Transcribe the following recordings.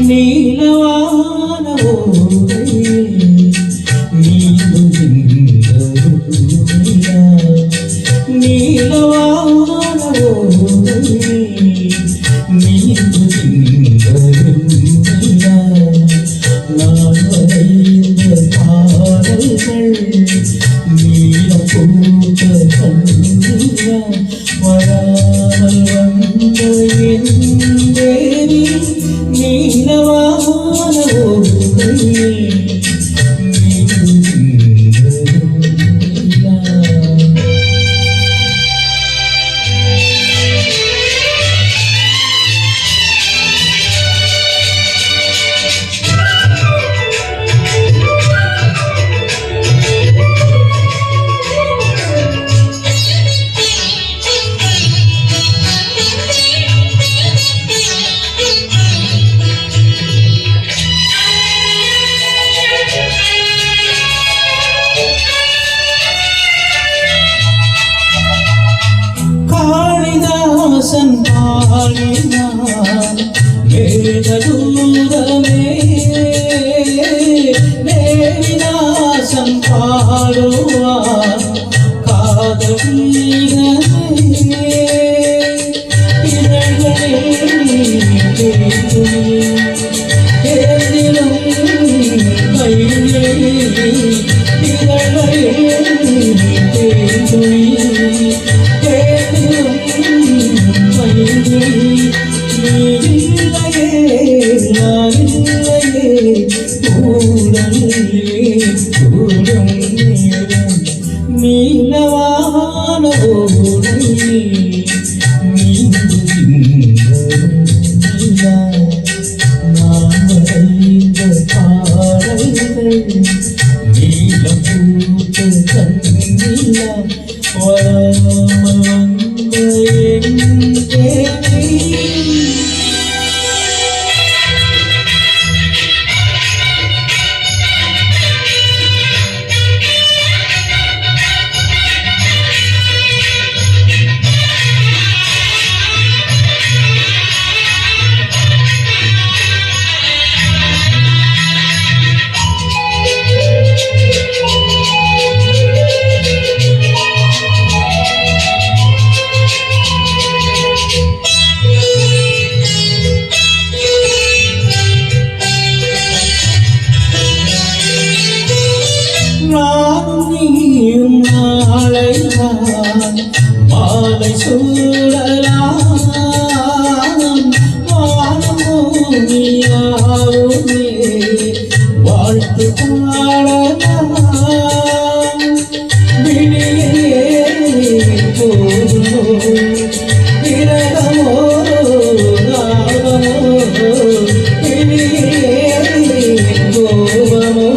நீலவான ஓடையில் நீந்துகின்ற நிலா, நீலவான ஓடையில் நீந்துகின்ற நிலா, நான் வரைந்த பாடல்கள் நீலம் பூத்த கண்ணிலா, வராமல் வந்த என் தேவி நீலவான ஓடையில் நீந்துகின்ற நிலா. காளிதாசன் பாடினான் மேகதூதமே, தேவிதாசன் பாடுவான் காதல் கீதமே, இதழ்களில் தேர்ந்திடும் கையிலே இதழ்களில் தேர்ந்துளி நீலவான ஓடையில் நீந்துகின்ற நிலா, நான் வரைந்த பாடல்கள் நீலம் பூத்த கண்ணிலா, வராமல் வந்த என் தேவி. நானும் நீயும் நாளை நான் மாலை சூடலாம், வானம் பூமியாவுமே வாழ்த்து பாடலாம், விழியே போதுமோ விரகமோ ராகமோ, விழியே கோபமோ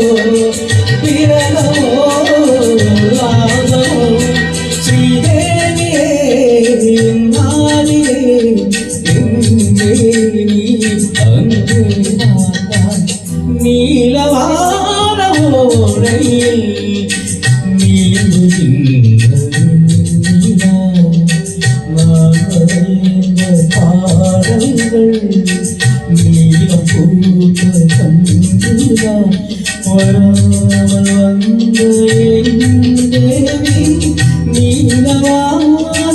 விரகமோ ராகமோ, ஸ்ரீதேவியே நாளிலே எங்கே நீ அங்கே நான், நீலவான ஓடையில் நீந்துகின்ற நிலா, நான் வரைந்த பாடல்கள் நீலம் பூத்த கண்ணிலா, வராமல் வந்த என் தேவி நீலவான